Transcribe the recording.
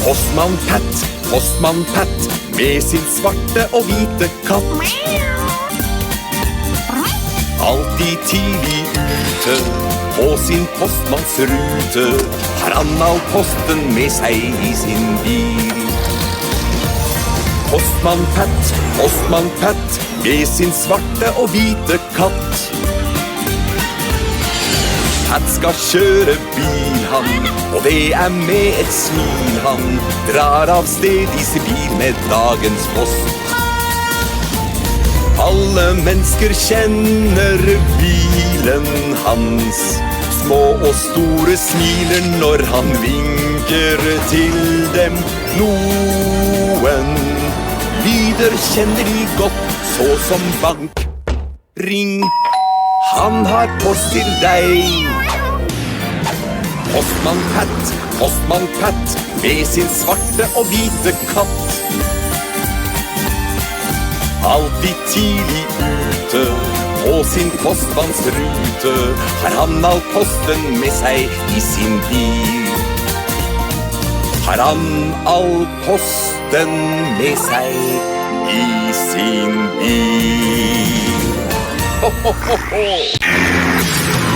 Postmann Pat, med sin svarte og hvite katt. Alltid tidlig ute, på sin postmannsrute, har han all posten med seg i sin bil. Postmann Pat, med sin svarte og hvite katt. Pat skal kjøre bil han, og det er med et smil han drar av sted i sin bil med dagens post. Alle mennesker kjenner bilen hans, små og store smiler når han vinker til dem. Noen lyder kjenner de godt, så som bank, ring, han har post til deg. Postmann Pat, med sin svarte og hvite katt. Alltid tidlig ute, på sin postmannsrute, har han all posten med seg i sin bil. Har han all posten med seg i sin bil. Ho, ho, ho, ho.